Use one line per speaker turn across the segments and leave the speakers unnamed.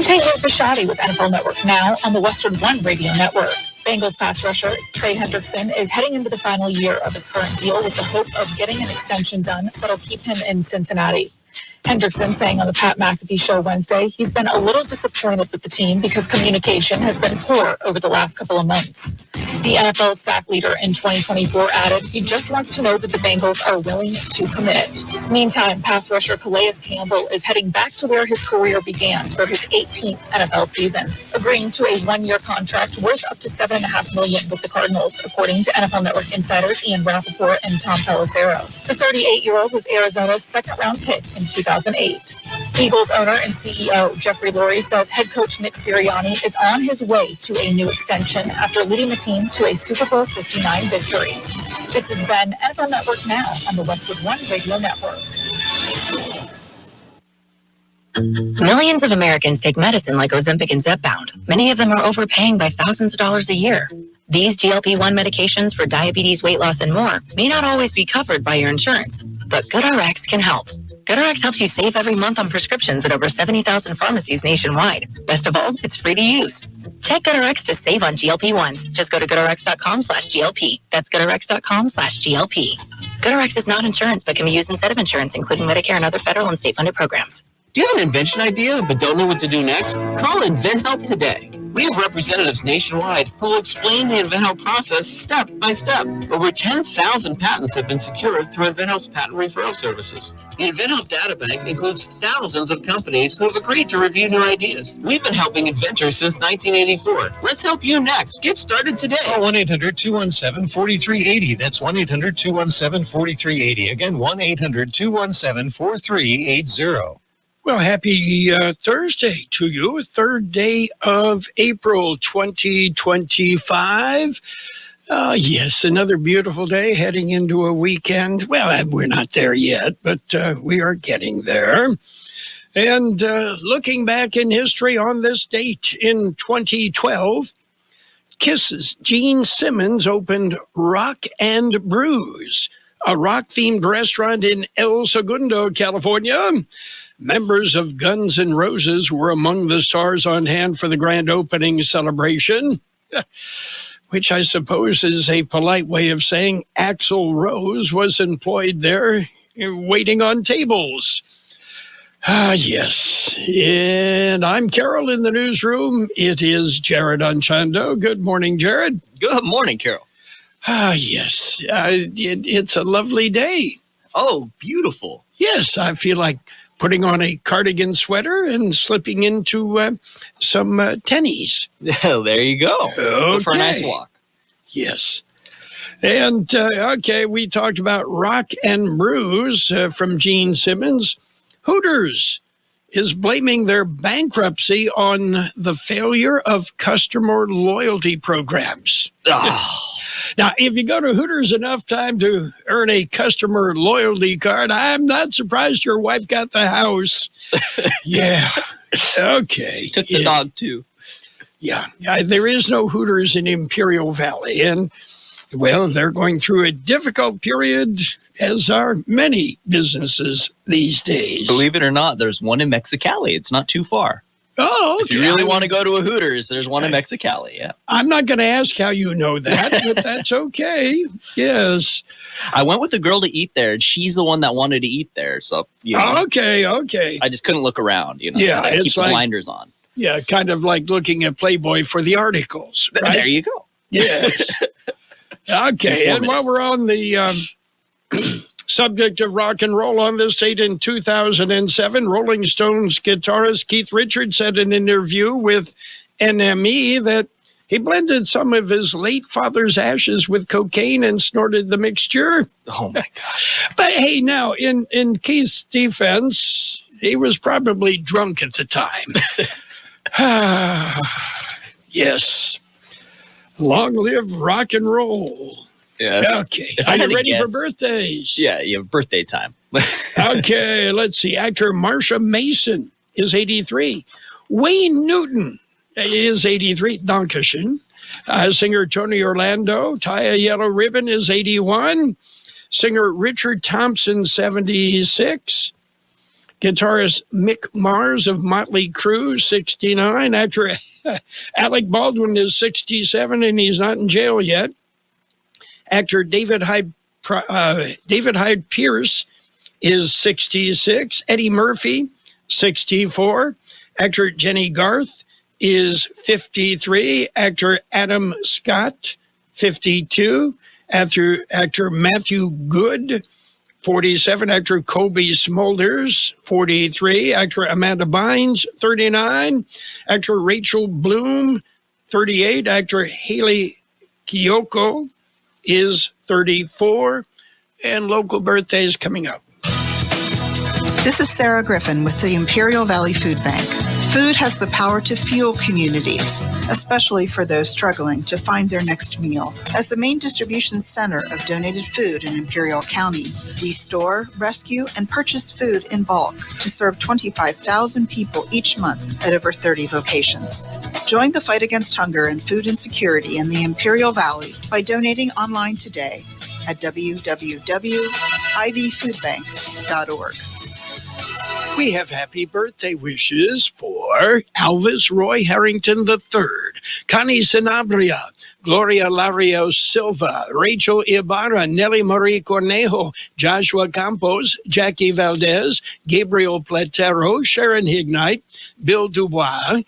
Taking the shoddy with NFL Network now on the Western One Radio Network. Bengals pass rusher Trey Hendrickson is heading into the final year of his current deal with the hope of getting an extension done that'll keep him in Cincinnati. Hendrickson saying on the Pat McAfee show Wednesday he's been a little disappointed with the team because communication has been poor over the last couple of months. The NFL sack leader in 2024 added he just wants to know that the Bengals are willing to commit. Meantime, pass rusher Calais Campbell is heading back to where his career began for his 18th NFL season, agreeing to a one-year contract worth up to $7.5 million with the Cardinals, according to NFL Network insiders Ian Rappaport and Tom Pelissero. The 38-year-old was Arizona's second-round pick in 2008. Eagles owner and CEO Jeffrey Lurie says head coach Nick Sirianni is on his way to a new extension after leading the team to a Super Bowl 59 victory. This has been NFL Network Now on the Westwood One Radio Network.
Millions of Americans take medicine like Ozempic and Zepbound. Many of them are overpaying by thousands of dollars a year. These GLP-1 medications for diabetes, weight loss, and more may not always be covered by your insurance, but GoodRx can help. GoodRx helps you save every month on prescriptions at over 70,000 pharmacies nationwide. Best of all, it's free to use. Check GoodRx to save on GLP-1s. Just go to GoodRx.com/GLP. That's GoodRx.com/GLP. GoodRx is not insurance, but can be used instead of insurance, including Medicare and other federal and state-funded programs.
Do you have an invention idea but don't know what to do next? Call InventHelp today. We have representatives nationwide who will explain the InventHelp process step by step. Over 10,000 patents have been secured through InventHelp's patent referral services. The InventHelp databank includes thousands of companies who have agreed to review new ideas. We've been helping inventors since 1984. Let's help you next. Get started today.
Call 1-800-217-4380. That's 1-800-217-4380. Again, 1-800-217-4380.
Well, happy Thursday to you, third day of April 2025. Yes, another beautiful day heading into a weekend. Well, we're not there yet, but we are getting there. And looking back in history on this date in 2012, Kiss's Gene Simmons opened Rock and Brews, a rock-themed restaurant in El Segundo, California. Members of Guns N' Roses were among the stars on hand for the grand opening celebration, which I suppose is a polite way of saying Axl Rose was employed there waiting on tables. Yes. And I'm Carroll in the newsroom. It is Jared Anchondo. Good morning, Jared.
Good morning, Carroll.
Yes. It's a lovely day.
Oh, beautiful.
Yes, I feel like putting on a cardigan sweater and slipping into some tennies.
There you go.
Okay.
Go for a nice walk.
Yes. And, okay, we talked about Rock and Brews from Gene Simmons. Hooters is blaming their bankruptcy on the failure of customer loyalty programs.
Oh.
Now, if you go to Hooters enough time to earn a customer loyalty card, I'm not surprised your wife got the house. Yeah. Okay.
Took the dog, too.
Yeah. There is no Hooters in Imperial Valley. And, well, they're going through a difficult period, as are many businesses these days.
Believe it or not, there's one in Mexicali. It's not too far.
Oh, okay.
If you really want to go to a Hooters, there's one in Mexicali, yeah.
I'm not going to ask how you know that, but that's okay. Yes.
I went with a girl to eat there, and she's the one that wanted to eat there. So, you know,
Okay.
I just couldn't look around, you know.
Yeah,
I
it's
keep
like,
the blinders on.
Yeah, kind of like looking at Playboy for the articles. Right?
There you go.
Yes. Okay, and while we're on the subject of rock and roll, on this date in 2007, Rolling Stones guitarist Keith Richards said in an interview with NME that he blended some of his late father's ashes with cocaine and snorted the mixture.
Oh, my gosh.
But hey, now, in Keith's defense, he was probably drunk at the time. Yes. Long live rock and roll.
Yeah.
Okay. Are you ready for birthdays?
Yeah, you have birthday time.
Okay, let's see. Actor Marsha Mason is 83. Wayne Newton is 83. Dankeschön. Singer Tony Orlando, tie a yellow ribbon, is 81. Singer Richard Thompson, 76. Guitarist Mick Mars of Motley Crue, 69. Actor Alec Baldwin is 67, and he's not in jail yet. Actor David Hyde Pierce is 66. Eddie Murphy, 64. Actor Jenny Garth is 53. Actor Adam Scott, 52. Actor Matthew Good, 47. Actor Kobe Smulders, 43. Actor Amanda Bynes, 39. Actor Rachel Bloom, 38. Actor Haley Kiyoko is 34. And local birthdays coming up.
This is Sarah Griffin with the Imperial Valley Food Bank. Food has the power to fuel communities, especially for those struggling to find their next meal. As the main distribution center of donated food in Imperial County, we store, rescue, and purchase food in bulk to serve 25,000 people each month at over 30 locations. Join the fight against hunger and food insecurity in the Imperial Valley by donating online today at www.ivfoodbank.org.
We have happy birthday wishes for Alvis Roy Harrington III, Connie Sanabria, Gloria Lario Silva, Rachel Ibarra, Nelly Marie Cornejo, Joshua Campos, Jackie Valdez, Gabriel Platero, Sharon Hignite, Bill Dubois,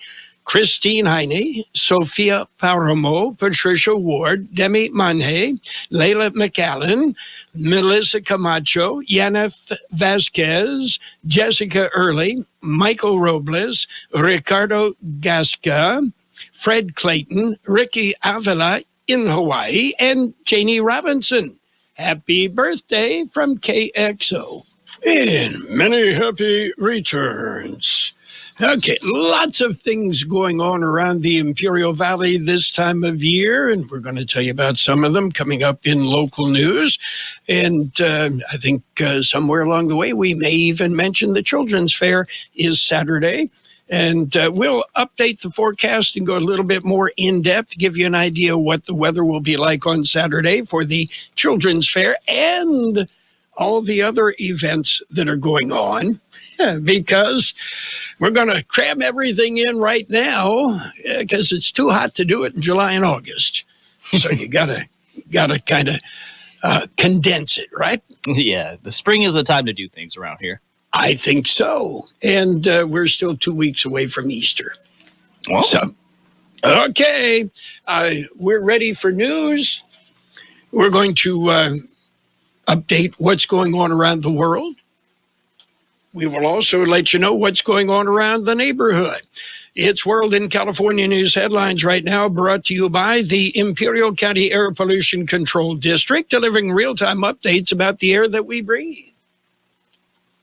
Christine Heine, Sophia Paramo, Patricia Ward, Demi Manhe, Layla McAllen, Melissa Camacho, Yaneth Vasquez, Jessica Early, Michael Robles, Ricardo Gasca, Fred Clayton, Ricky Avila in Hawaii, and Janie Robinson. Happy birthday from KXO. And many happy returns. Okay, lots of things going on around the Imperial Valley this time of year, and we're going to tell you about some of them coming up in local news. And I think somewhere along the way, we may even mention the Children's Fair is Saturday. And we'll update the forecast and go a little bit more in-depth, give you an idea what the weather will be like on Saturday for the Children's Fair and all the other events that are going on. Because we're going to cram everything in right now because it's too hot to do it in July and August. So you gotta kind of condense it, right?
Yeah, the spring is the time to do things around here.
I think so. And we're still 2 weeks away from Easter.
Well,
So, okay, we're ready for news. We're going to update what's going on around the world. We will also let you know what's going on around the neighborhood. It's World in California News headlines right now, brought to you by the Imperial County Air Pollution Control District, delivering real-time updates about the air that we breathe.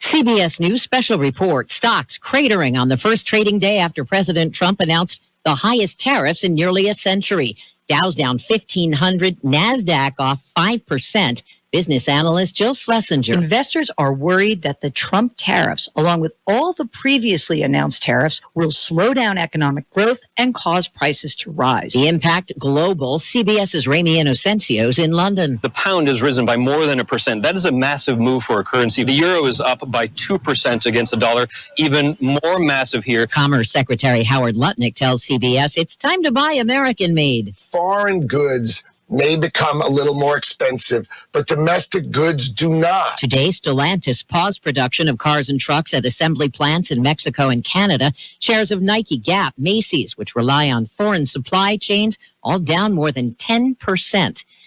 CBS News special report. Stocks cratering on the first trading day after President Trump announced the highest tariffs in nearly a century. Dow's down 1,500, NASDAQ off 5%. Business analyst Jill Schlesinger.
Investors are worried that the Trump tariffs, along with all the previously announced tariffs, will slow down economic growth and cause prices to rise.
The impact global. CBS's Ramy Inocencio's in London.
The pound has risen by more than 1%. That is a massive move for a currency. The euro is up by 2% against the dollar, even more massive here.
Commerce Secretary Howard Lutnick tells CBS it's time to buy American-made.
Foreign goods may become a little more expensive, but domestic goods do not.
Today, Stellantis paused production of cars and trucks at assembly plants in Mexico and Canada. Shares of Nike, Gap, Macy's, which rely on foreign supply chains, all down more than 10%.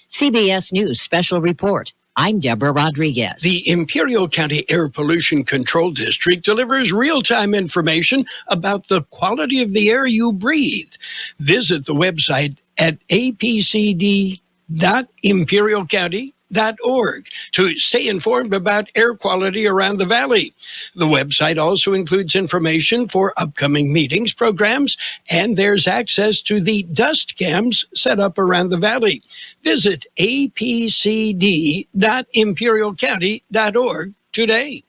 CBS News special report. I'm Deborah Rodriguez.
The Imperial County Air Pollution Control District delivers real-time information about the quality of the air you breathe. Visit the website at apcd.imperialcounty.org to stay informed about air quality around the valley. The website also includes information for upcoming meetings, programs, and there's access to the dust cams set up around the valley. Visit apcd.imperialcounty.org today.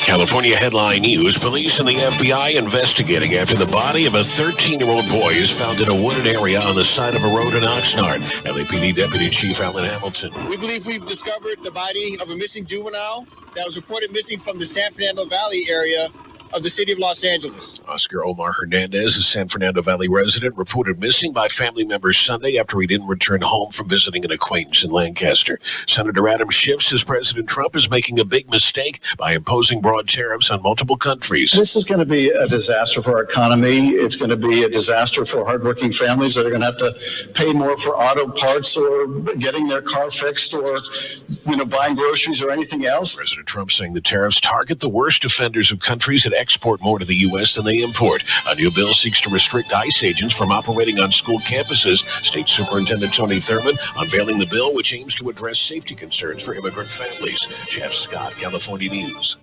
California headline news. Police and the FBI investigating after the body of a 13-year-old boy is found in a wooded area on the side of a road in Oxnard. LAPD Deputy Chief Alan Hamilton.
We believe we've discovered the body of a missing juvenile that was reported missing from the San Fernando Valley area of the city of Los Angeles.
Oscar Omar Hernandez, a San Fernando Valley resident, reported missing by family members Sunday after he didn't return home from visiting an acquaintance in Lancaster. Senator Adam Schiff says President Trump is making a big mistake by imposing broad tariffs on multiple countries.
This is going to be a disaster for our economy. It's going to be a disaster for hardworking families that are going to have to pay more for auto parts or getting their car fixed or, buying groceries or anything else.
President Trump saying the tariffs target the worst offenders of countries that export more to the U.S. than they import. A new bill seeks to restrict ICE agents from operating on school campuses. State Superintendent Tony Thurmond unveiling the bill, which aims to address safety concerns for immigrant families. Jeff Scott, California News.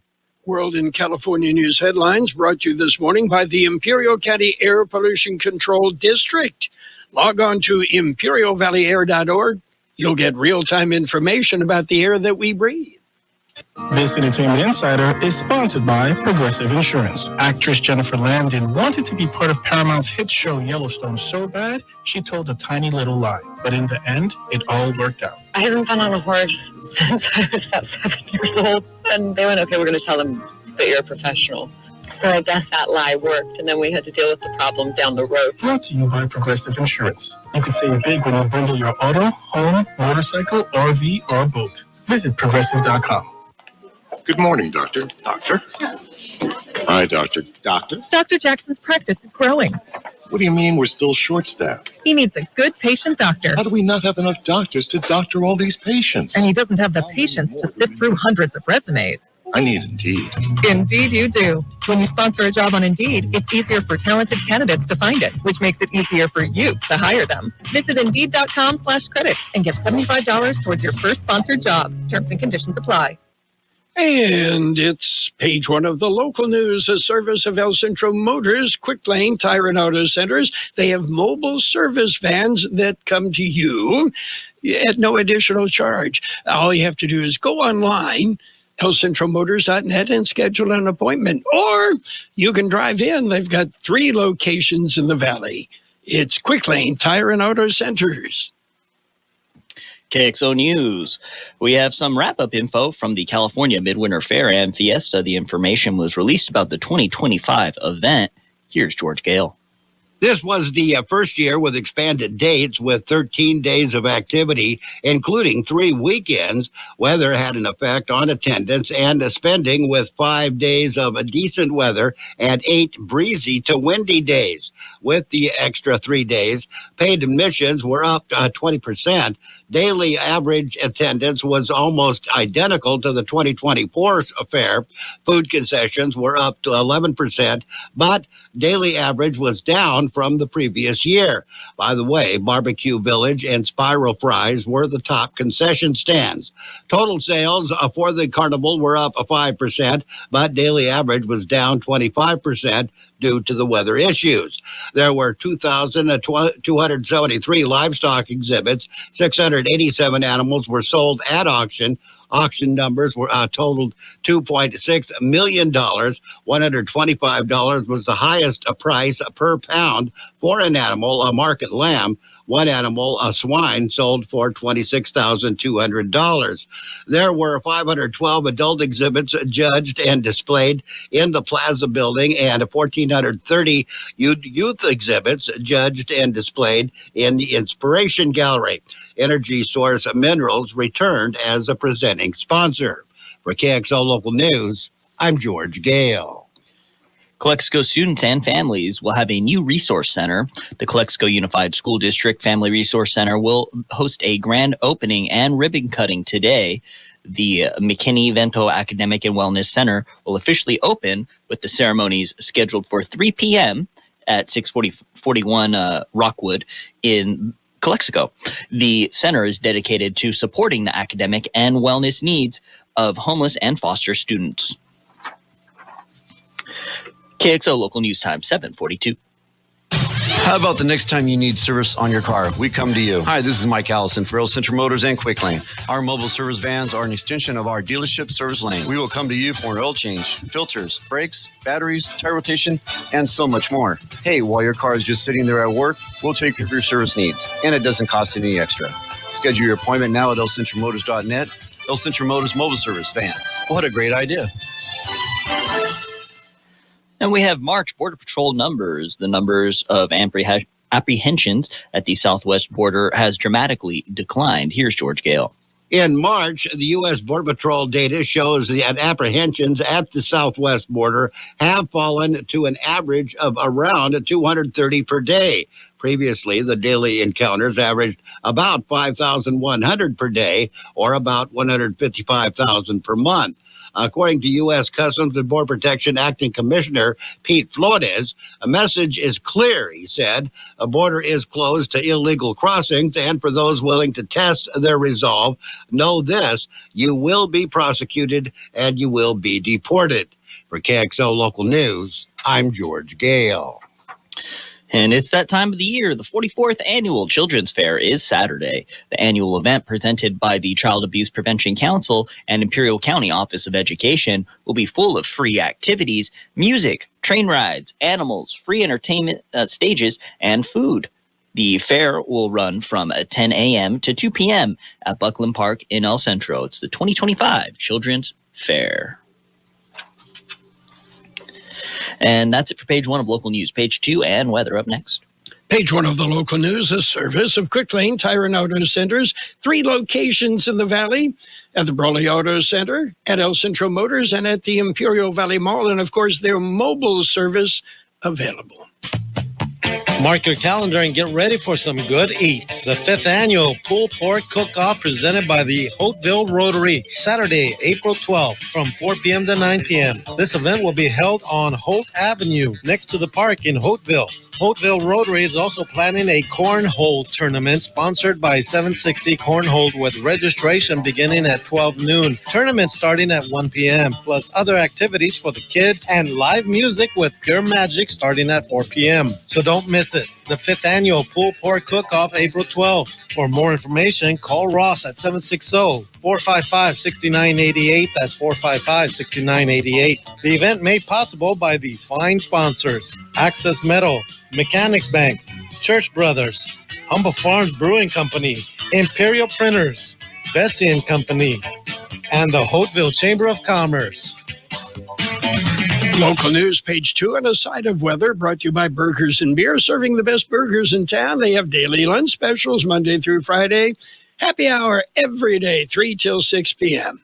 World in California News headlines brought to you this morning by the Imperial County Air Pollution Control District. Log on to imperialvalleyair.org. You'll get real-time information about the air that we breathe.
This Entertainment Insider is sponsored by Progressive Insurance. Actress Jennifer Landon wanted to be part of Paramount's hit show Yellowstone so bad, she told a tiny little lie. But in the end, it all worked out.
I haven't been on a horse since I was about 7 years old. And they went, okay, we're going to tell them that you're a professional. So I guess that lie worked, and then we had to deal with the problem down the road.
Brought to you by Progressive Insurance. You can save big when you bundle your auto, home, motorcycle, RV, or boat. Visit Progressive.com.
Good morning, Doctor. Doctor? Hi, Doctor. Doctor?
Dr. Jackson's practice is growing.
What do you mean we're still short-staffed?
He needs a good patient doctor.
How do we not have enough doctors to doctor all these patients?
And he doesn't have the patience to sift through hundreds of resumes.
I need Indeed.
Indeed you do. When you sponsor a job on Indeed, it's easier for talented candidates to find it, which makes it easier for you to hire them. Visit Indeed.com/credit and get $75 towards your first sponsored job. Terms and conditions apply.
And it's page one of the local news, a service of El Centro Motors, Quick Lane Tire and Auto Centers. They have mobile service vans that come to you at no additional charge. All you have to do is go online, elcentromotors.net, and schedule an appointment. Or you can drive in. They've got 3 locations in the valley. It's Quick Lane Tire and Auto Centers.
KXO News. We have some wrap-up info from the California Midwinter Fair and Fiesta. The information was released about the 2025 event. Here's George Gale.
This was the first year with expanded dates with 13 days of activity, including 3 weekends. Weather had an effect on attendance and spending with 5 days of decent weather and 8 breezy to windy days. With the extra 3 days, paid admissions were up 20%. Daily average attendance was almost identical to the 2024 affair. Food concessions were up to 11%, but daily average was down from the previous year. By the way, Barbecue Village and Spiral Fries were the top concession stands. Total sales for the carnival were up 5%, but daily average was down 25% due to the weather issues. There were 2,273 livestock exhibits. 687 animals were sold at auction. Auction numbers were totaled $2.6 million. $125 was the highest price per pound for an animal, a market lamb. One animal, a swine, sold for $26,200. There were 512 adult exhibits judged and displayed in the Plaza Building and 1,430 youth exhibits judged and displayed in the Inspiration Gallery. Energy Source Minerals returned as a presenting sponsor. For KXO Local News, I'm George Gale.
Kxo students and families will have a new resource center. The Kxo Unified School District Family Resource Center will host a grand opening and ribbon cutting today. The McKinney-Vento Academic and Wellness Center will officially open with the ceremonies scheduled for 3 p.m. at 641 Rockwood in Kxo. The center is dedicated to supporting the academic and wellness needs of homeless and foster students. KXO Local News Time, 7:42.
How about the next time you need service on your car? We come to you. Hi, this is Mike Allison for Real Centro Motors and Quick Lane. Our mobile service vans are an extension of our dealership service lane. We will come to you for an oil change, filters, brakes, batteries, tire rotation, and so much more. Hey, while your car is just sitting there at work, we'll take care of your service needs, and it doesn't cost any extra. Schedule your appointment now at elcentromotors.net El Centro Motors Mobile Service vans. What a great idea.
And we have March Border Patrol numbers. The numbers of apprehensions at the southwest border has dramatically declined. Here's George Gale.
In March, the U.S. Border Patrol data shows that apprehensions at the southwest border have fallen to an average of around 230 per day. Previously, the daily encounters averaged about 5,100 per day, or about 155,000 per month. According to U.S. Customs and Border Protection Acting Commissioner Pete Flores, a message is clear, he said. A border is closed to illegal crossings, and for those willing to test their resolve, know this: you will be prosecuted and you will be deported. For KXO Local News, I'm George Gale.
And it's that time of the year. The 44th Annual Children's Fair is Saturday. The annual event, presented by the Child Abuse Prevention Council and Imperial County Office of Education, will be full of free activities, music, train rides, animals, free entertainment stages, and food. The fair will run from 10 a.m. to 2 p.m. at Buckley Park in El Centro. It's the 2025 Children's Fair. And that's it for page 1 of local news. Page 2 and weather up next.
Page 1 of the local news, a service of Quick Lane Tire and Auto Centers. 3 locations in the valley, at the Brawley Auto Center, at El Centro Motors, and at the Imperial Valley Mall. And, of course, their mobile service available.
Mark your calendar and get ready for some good eats. The 5th annual Pulled Pork Cook-Off presented by the Hopeville Rotary, Saturday, April 12th from 4 p.m. to 9 p.m. This event will be held on Holt Avenue, next to the park in Hopeville. Hopeville Rotary is also planning a cornhole tournament sponsored by 760 Cornhole with registration beginning at 12 noon. Tournament starting at 1 p.m. plus other activities for the kids and live music with Pure Magic starting at 4 p.m. So don't miss it. The 5th annual Pulled Pork Cook-Off, April 12th. For more information, call Ross at 760-455-6988. That's 455-6988. The event made possible by these fine sponsors: Access Metal, Mechanics Bank, Church Brothers, Humble Farms Brewing Company, Imperial Printers, Bessie & Company, and the Hopeville Chamber of Commerce.
Local news, page 2, and a side of weather brought to you by Burgers and Beer, serving the best burgers in town. They have daily lunch specials Monday through Friday. Happy hour every day, 3 till 6 p.m.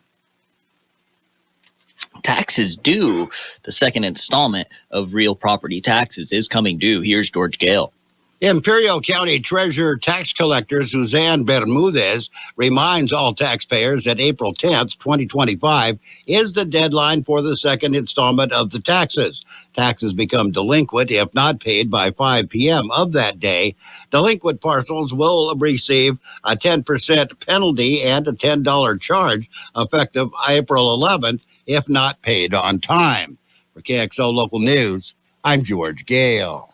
Taxes due. The second installment of real property taxes is coming due. Here's George Gale.
Imperial County Treasurer Tax Collector Suzanne Bermudez reminds all taxpayers that April 10th, 2025 is the deadline for the second installment of the taxes. Taxes become delinquent if not paid by 5 p.m. of that day. Delinquent parcels will receive a 10% penalty and a $10 charge effective April 11th if not paid on time. For KXO Local News, I'm George Gale.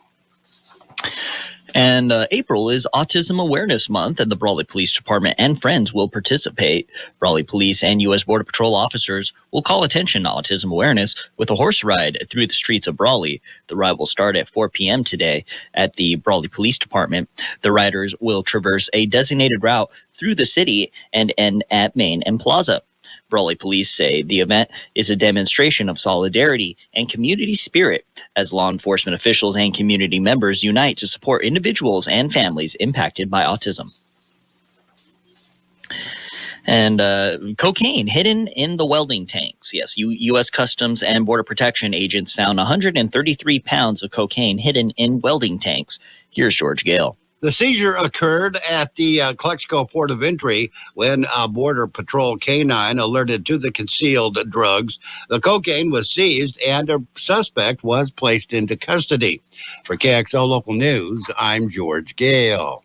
And April is Autism Awareness Month, and the Brawley Police Department and friends will participate. Brawley Police and U.S. Border Patrol officers will call attention to autism awareness with a horse ride through the streets of Brawley. The ride will start at 4 p.m. today at the Brawley Police Department. The riders will traverse a designated route through the city and end at Main and Plaza. Brawley Police say the event is a demonstration of solidarity and community spirit as law enforcement officials and community members unite to support individuals and families impacted by autism. And cocaine hidden in the welding tanks. Yes, U.S. Customs and Border Protection agents found 133 pounds of cocaine hidden in welding tanks. Here's George Gale.
The seizure occurred at the Kxo Port of Entry when a Border Patrol canine alerted to the concealed drugs. The cocaine was seized and a suspect was placed into custody. For KXO Local News, I'm George Gale.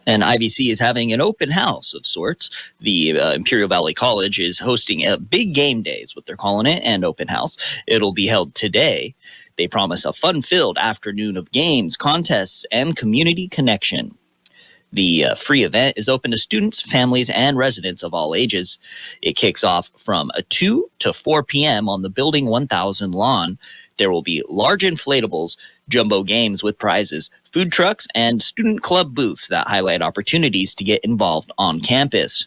And IVC is having an open house of sorts. The Imperial Valley College is hosting a big game day, is what they're calling it, and open house. It'll be held today. They promise a fun-filled afternoon of games, contests, and community connection. The free event is open to students, families, and residents of all ages. It kicks off from 2 to 4 p.m. on the Building 1000 lawn. There will be large inflatables, jumbo games with prizes, food trucks, and student club booths that highlight opportunities to get involved on campus.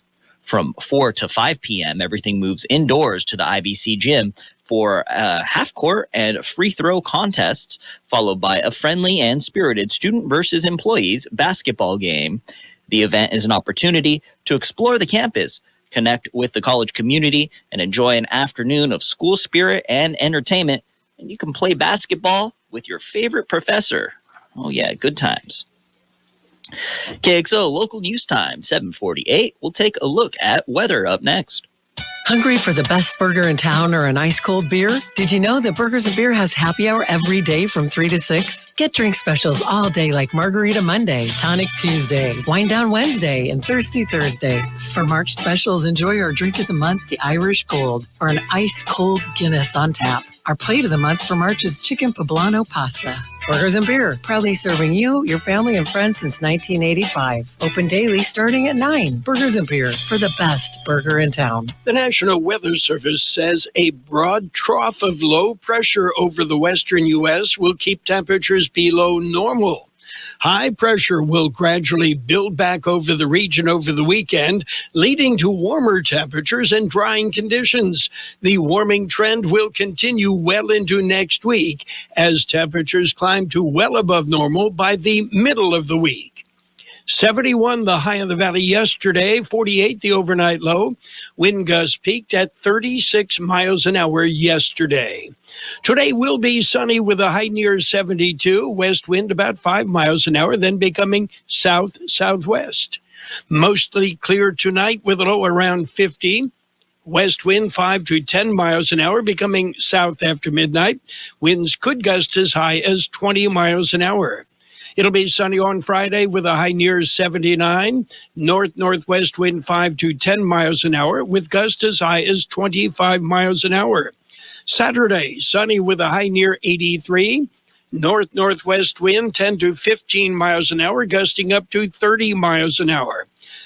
From 4 to 5 p.m., everything moves indoors to the IVC gym for half-court and free-throw contests, followed by a friendly and spirited student versus employees basketball game. The event is an opportunity to explore the campus, connect with the college community, and enjoy an afternoon of school spirit and entertainment. And you can play basketball with your favorite professor. Oh, yeah, good times. KXO Local News Time, 7:48. We'll take a look at weather up next.
Hungry for the best burger in town or an ice-cold beer? Did you know that Burgers & Beer has happy hour every day from 3 to 6? Get drink specials all day like Margarita Monday, Tonic Tuesday, Wine Down Wednesday, and Thirsty Thursday. For March specials, enjoy our drink of the month, the Irish Gold, or an ice-cold Guinness on tap. Our plate of the month for March is Chicken Poblano Pasta. Burgers & Beer, proudly serving you, your family, and friends since 1985. Open daily starting at 9. Burgers & Beer, for the best burger in town.
The National Weather Service says a broad trough of low pressure over the western U.S. will keep temperatures below normal. High pressure will gradually build back over the region over the weekend, leading to warmer temperatures and drying conditions. The warming trend will continue well into next week as temperatures climb to well above normal by the middle of the week. 71 the high in the valley yesterday, 48 the overnight low. Wind gusts peaked at 36 miles an hour yesterday. Today will be sunny with a high near 72, west wind about 5 miles an hour, then becoming south-southwest. Mostly clear tonight with a low around 50. West wind 5 to 10 miles an hour, becoming south after midnight. Winds could gust as high as 20 miles an hour. It'll be sunny on Friday with a high near 79. North-northwest wind 5 to 10 miles an hour with gusts as high as 25 miles an hour. Saturday, sunny with a high near 83. North-northwest wind 10 to 15 miles an hour, gusting up to 30 miles an hour.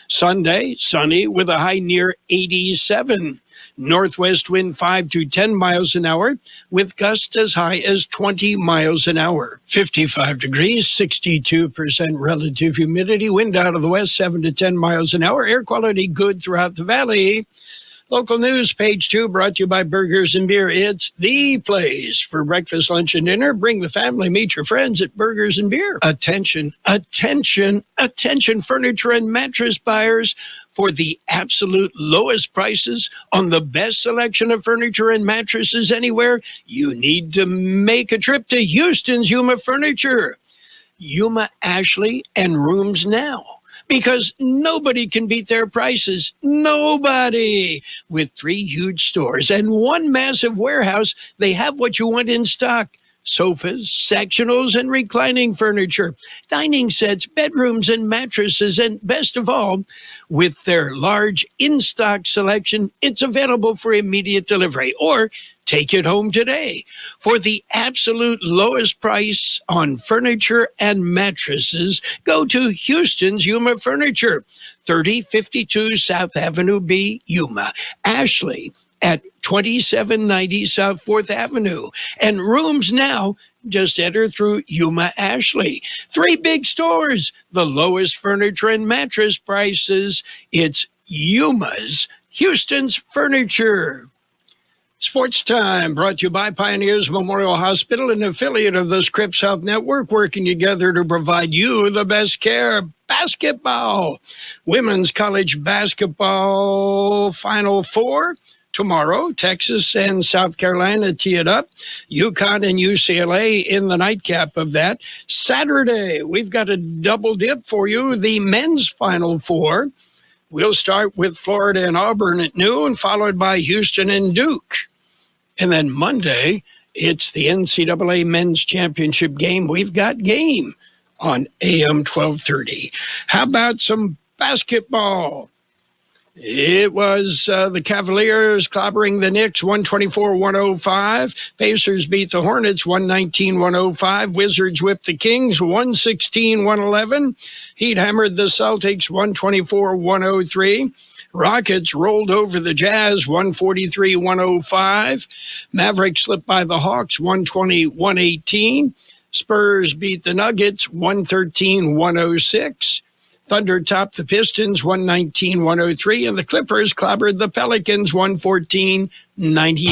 Sunday, sunny with a high near 87. Northwest wind 5 to 10 miles an hour with gusts as high as 20 miles an hour. 55 degrees, 62% relative humidity, wind out of the west 7 to 10 miles an hour. Air quality good throughout the valley. Local news, page 2, brought to you by Burgers & Beer. It's the place for breakfast, lunch, and dinner. Bring the family, meet your friends at Burgers & Beer. Attention, attention, attention, furniture and mattress buyers. For the absolute lowest prices on the best selection of furniture and mattresses anywhere, you need to make a trip to Houston's Yuma Furniture. Yuma, Ashley, and Rooms Now. Because nobody can beat their prices. Nobody. With 3 huge stores and 1 massive warehouse, they have what you want in stock. Sofas, sectionals, and reclining furniture, dining sets, bedrooms, and mattresses, and best of all, with their large in-stock selection, it's available for immediate delivery, or take it home today. For the absolute lowest price on furniture and mattresses, go to Houston's Yuma Furniture, 3052 South Avenue B, Yuma. Ashley at 2790 South 4th Avenue. And Rooms Now, just enter through Yuma Ashley. 3 big stores, the lowest furniture and mattress prices. It's Yuma's Houston's Furniture. Sports Time, brought to you by Pioneers Memorial Hospital, an affiliate of the Scripps Health Network, working together to provide you the best care. Basketball. Women's college basketball Final Four. Tomorrow, Texas and South Carolina tee it up. UConn and UCLA in the nightcap of that. Saturday, we've got a double dip for you, the men's Final Four. We'll start with Florida and Auburn at noon, followed by Houston and Duke. And then Monday, it's the NCAA Men's Championship game. We've got game on AM 1230. How about some basketball? It was the Cavaliers clobbering the Knicks 124-105. Pacers beat the Hornets 119-105. Wizards whipped the Kings 116-111. Heat hammered the Celtics 124-103. Rockets rolled over the Jazz 143-105. Mavericks slipped by the Hawks 120-118. Spurs beat the Nuggets 113-106. Thunder topped the Pistons 119-103, and the Clippers clobbered the Pelicans 114-98.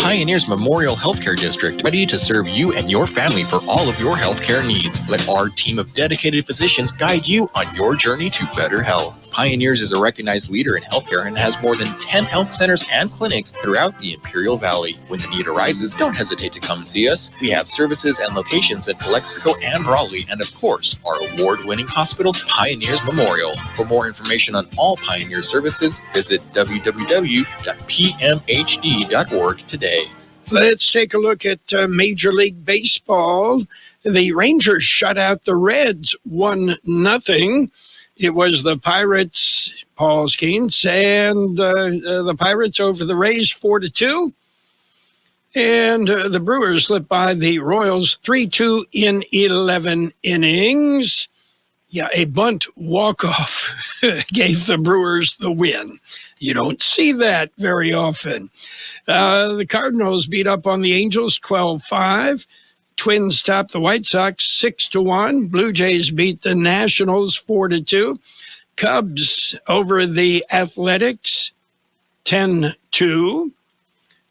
Pioneers Memorial Healthcare District, ready to serve you and your family for all of your healthcare needs. Let our team of dedicated physicians guide you on your journey to better health. Pioneers is a recognized leader in healthcare and has more than 10 health centers and clinics throughout the Imperial Valley. When the need arises, don't hesitate to come and see us. We have services and locations in Calexico and Raleigh, and of course, our award-winning hospital, Pioneers Memorial. For more information on all Pioneer services, visit www.pmhd.org today.
Let's take a look at Major League Baseball. The Rangers shut out the Reds 1-0. It was the Pirates, Paul Skeens, and the Pirates over the Rays 4-2. And the Brewers slipped by the Royals 3-2 in 11 innings. Yeah, a bunt walk-off gave the Brewers the win. You don't see that very often. The Cardinals beat up on the Angels 12-5. Twins topped the White Sox 6-1. Blue Jays beat the Nationals 4-2. Cubs over the Athletics 10-2.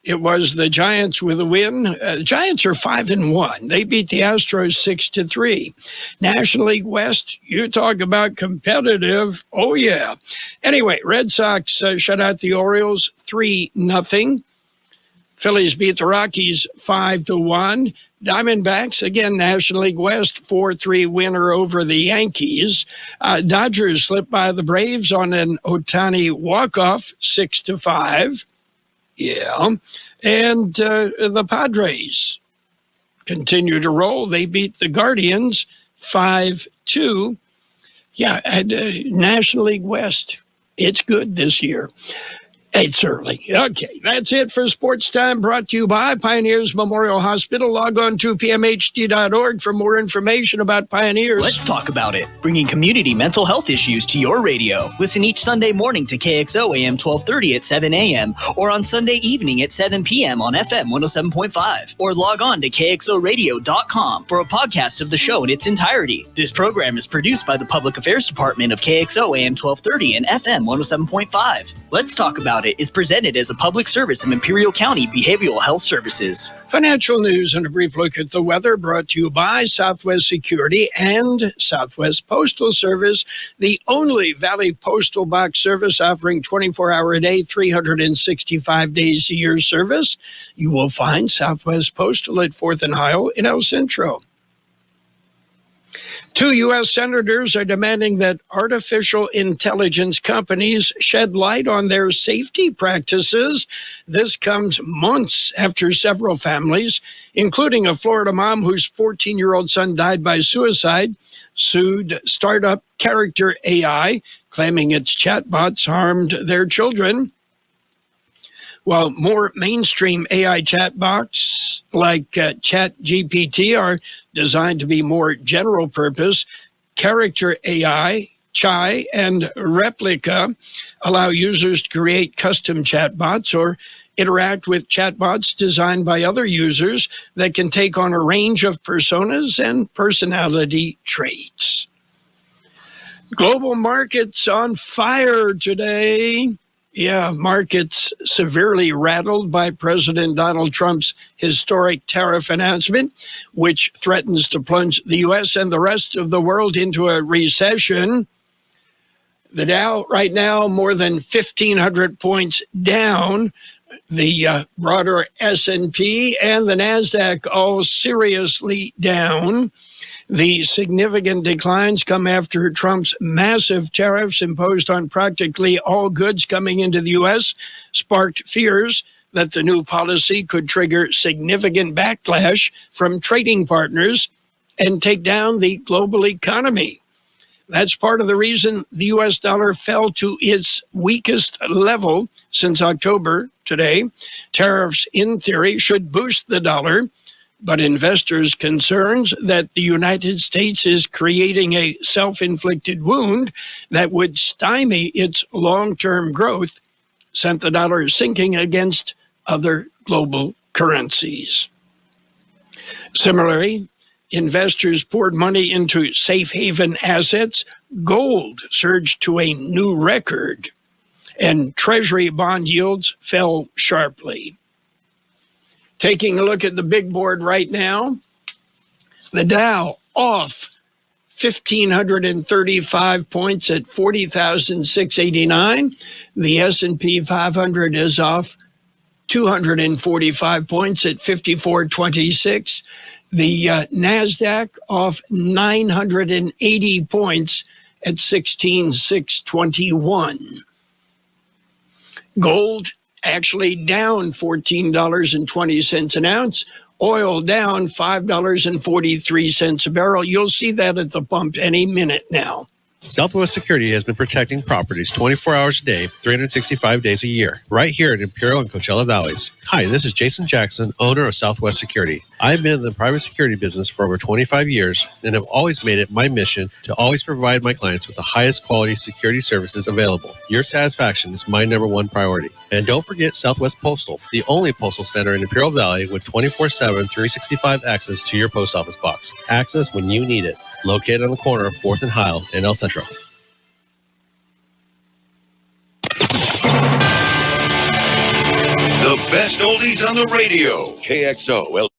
It was the Giants with a win. Giants are 5-1. They beat the Astros 6-3. National League West, you talk about competitive. Oh, yeah. Anyway, Red Sox shut out the Orioles 3-0. Phillies beat the Rockies 5-1. Diamondbacks, again, National League West, 4-3 winner over the Yankees. Dodgers slipped by the Braves on an Ohtani walk-off, 6-5. Yeah. And the Padres continue to roll. They beat the Guardians 5-2. Yeah, and National League West, it's good this year. It's early. Okay, that's it for Sports Time, brought to you by Pioneers Memorial Hospital. Log on to pmhd.org for more information about Pioneers.
Let's talk about it. Bringing community mental health issues to your radio. Listen each Sunday morning to KXO AM 1230 at 7 a.m. or on Sunday evening at 7 p.m. on FM 107.5. Or log on to kxoradio.com for a podcast of the show in its entirety. This program is produced by the Public Affairs Department of KXO AM 1230 and FM 107.5. Let's talk about it is presented as a public service of Imperial County Behavioral Health Services.
Financial news and a brief look at the weather brought to you by Southwest Security and Southwest Postal Service, the only Valley Postal Box service offering 24-hour-a-day, 365 days a year service. You will find Southwest Postal at 4th and Heil in El Centro. 2 U.S. senators are demanding that artificial intelligence companies shed light on their safety practices. This comes months after several families, including a Florida mom whose 14-year-old son died by suicide, sued startup Character AI, claiming its chatbots harmed their children. While more mainstream AI chatbots like ChatGPT are designed to be more general purpose, Character AI, Chai, and Replica allow users to create custom chatbots or interact with chatbots designed by other users that can take on a range of personas and personality traits. Global markets on fire today. Yeah, markets severely rattled by President Donald Trump's historic tariff announcement, which threatens to plunge the U.S. and the rest of the world into a recession. The Dow right now more than 1,500 points down. The broader S&P and the NASDAQ all seriously down. The significant declines come after Trump's massive tariffs imposed on practically all goods coming into the U.S. sparked fears that the new policy could trigger significant backlash from trading partners and take down the global economy. That's part of the reason the U.S. dollar fell to its weakest level since October today. Tariffs, in theory, should boost the dollar, but investors' concerns that the United States is creating a self-inflicted wound that would stymie its long-term growth sent the dollar sinking against other global currencies. Similarly, investors poured money into safe haven assets. Gold surged to a new record, and Treasury bond yields fell sharply. Taking a look at the big board right now, the Dow off 1,535 points at 40,689. The S&P 500 is off 245 points at 5426. The NASDAQ off 980 points at 16,621. Gold actually down $14.20 an ounce. Oil down $5.43 a barrel. You'll see that at the pump any minute now.
Southwest Security has been protecting properties 24 hours a day, 365 days a year, right here in Imperial and Coachella Valleys. Hi, this is Jason Jackson, owner of Southwest Security. I've been in the private security business for over 25 years and have always made it my mission to always provide my clients with the highest quality security services available. Your satisfaction is my number one priority. And don't forget Southwest Postal, the only postal center in Imperial Valley with 24/7, 365 access to your post office box. Access when you need it. Located on the corner of 4th and Heil in El Centro.
The best oldies on the radio. KXO.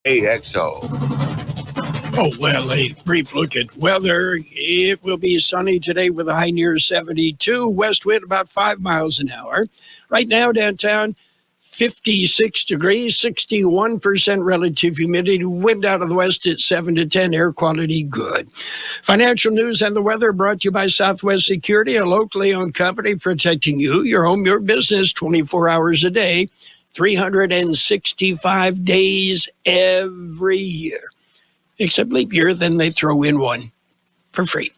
KXO.
Oh, well, a brief look at weather. It will be sunny today with a high near 72. West wind about 5 miles an hour. Right now, downtown, 56 degrees, 61% relative humidity, wind out of the west at 7 to 10, air quality good. Financial news and the weather brought to you by Southwest Security, a locally owned company protecting you, your home, your business, 24 hours a day, 365 days every year. Except leap year, then they throw in one for free.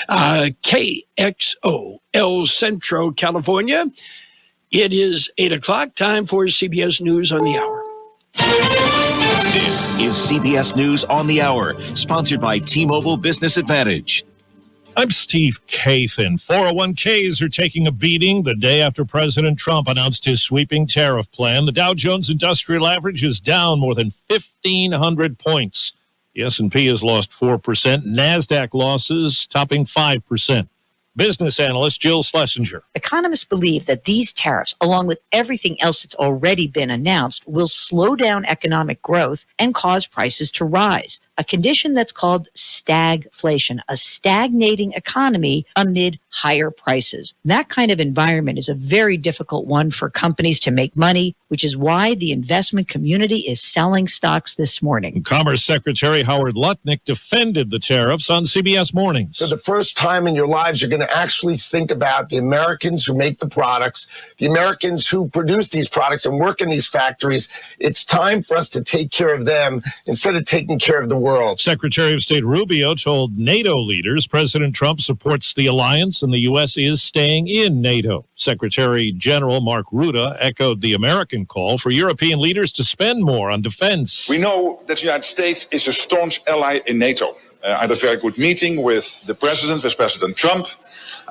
KXO, El Centro, California. It is 8 o'clock, time for CBS News on the Hour.
This is CBS News on the Hour, sponsored by T-Mobile Business Advantage.
I'm Steve Kathan. 401ks are taking a beating the day after President Trump announced his sweeping tariff plan. The Dow Jones Industrial Average is down more than 1,500 points. The S&P has lost 4%. NASDAQ losses topping 5%. Business analyst Jill Schlesinger.
Economists believe that these tariffs, along with everything else that's already been announced, will slow down economic growth and cause prices to rise, a condition that's called stagflation, a stagnating economy amid higher prices. That kind of environment is a very difficult one for companies to make money, which is why the investment community is selling stocks this morning.
Commerce Secretary Howard Lutnick defended the tariffs on CBS Mornings.
For the first time in your lives, you're going to actually think about the Americans who make the products, the Americans who produce these products and work in these factories. It's time for us to take care of them instead of taking care of the world.
Secretary of State Rubio told NATO leaders President Trump supports the alliance and the U.S. is staying in NATO. Secretary General Mark Rutte echoed the American call for European leaders to spend more on defense.
We know that the United States is a staunch ally in NATO. I had a very good meeting with the president, with President Trump.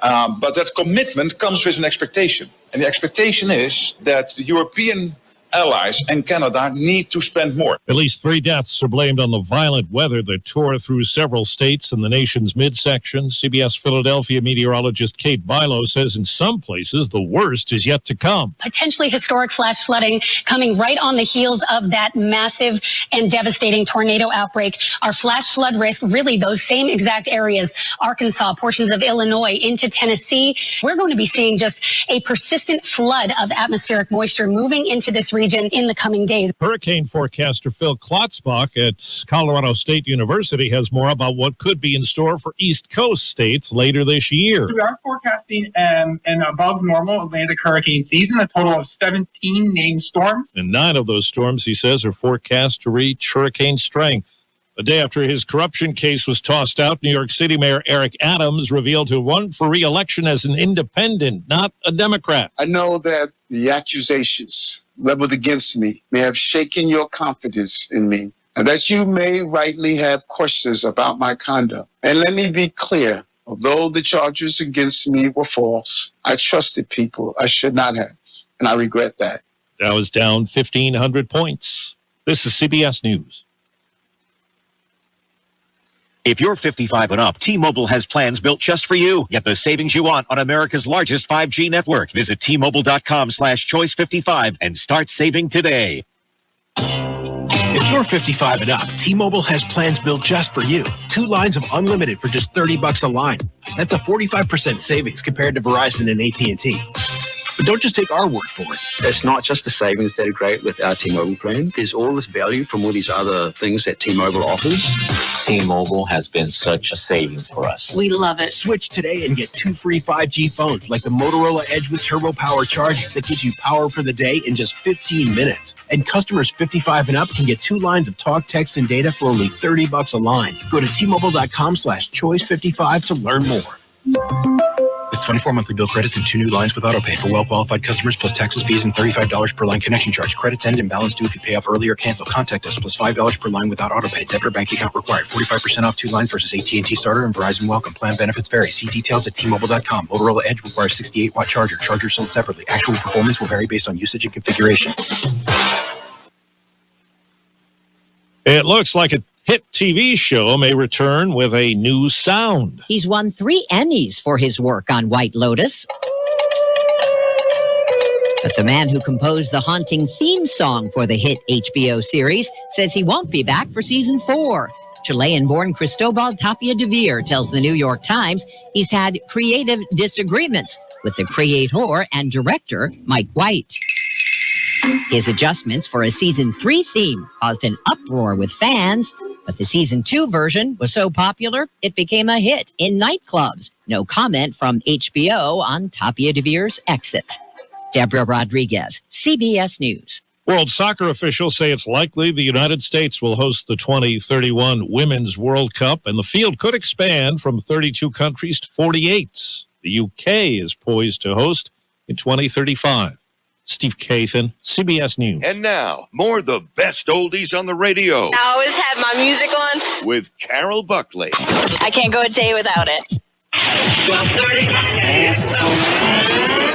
But that commitment comes with an expectation. And the expectation is that the European allies and Canada need to spend more.
At least 3 deaths are blamed on the violent weather that tore through several states in the nation's midsection. CBS Philadelphia meteorologist Kate Bilo says in some places the worst is yet to come.
Potentially historic flash flooding coming right on the heels of that massive and devastating tornado outbreak. Our flash flood risk, really those same exact areas, Arkansas, portions of Illinois, into Tennessee. We're going to be seeing just a persistent flood of atmospheric moisture moving into this region in the coming days.
Hurricane forecaster Phil Klotzbach at Colorado State University has more about what could be in store for East Coast states later this year.
We are forecasting an above normal Atlantic hurricane season, a total of 17 named storms.
And 9 of those storms, he says, are forecast to reach hurricane strength. The day after his corruption case was tossed out, New York City Mayor Eric Adams revealed to run for re-election as an independent, not a Democrat.
I know that the accusations leveled against me may have shaken your confidence in me, and that you may rightly have questions about my conduct. And let me be clear, although the charges against me were false, I trusted people I should not have, and I regret that.
Dow is down 1,500 points. This is CBS News.
If you're 55 and up, T-Mobile has plans built just for you. Get the savings you want on America's largest 5G network. Visit T-Mobile.com/choice55 and start saving today.
If you're 55 and up, T-Mobile has plans built just for you. 2 lines of unlimited for just $30 a line. That's a 45% savings compared to Verizon and AT&T. But don't just take our word for it.
It's not just the savings that are great with our T-Mobile plan. There's all this value from all these other things that T-Mobile offers.
T-Mobile has been such a savings for us.
We love it. Switch today and get 2 free 5G phones like the Motorola Edge with Turbo Power Charging that gives you power for the day in just 15 minutes. And customers 55 and up can get 2 lines of talk, text, and data for only $30 a line. Go to T-Mobile.com/choice55 to learn more. With 24 monthly bill credits and 2 new lines with autopay for well-qualified customers, plus taxes, fees, and $35 per line connection charge. Credits end and balance due if you pay off early or cancel. Contact us, plus $5 per line without autopay. Debit or bank account required. 45% off 2 lines versus AT&T Starter and Verizon Welcome. Plan benefits vary. See details at T-Mobile.com. Motorola Edge requires 68-watt charger. Charger sold separately. Actual performance will vary based on usage and configuration.
It looks like a hit TV show may return with a new sound.
He's won 3 Emmys for his work on White Lotus. But the man who composed the haunting theme song for the hit HBO series says he won't be back for season 4. Chilean-born Cristobal Tapia de Veer tells the New York Times he's had creative disagreements with the creator and director, Mike White. His adjustments for a season 3 theme caused an uproar with fans, but the season 2 version was so popular, it became a hit in nightclubs. No comment from HBO on Tapia de Veer's exit. Deborah Rodriguez, CBS News.
World soccer officials say it's likely the United States will host the 2031 Women's World Cup, and the field could expand from 32 countries to 48. The UK is poised to host in 2035. Steve Kathan, CBS News.
And now, more of the best oldies on the radio.
I always have my music on.
With Carroll Buckley.
I can't go a day without it.
12:30.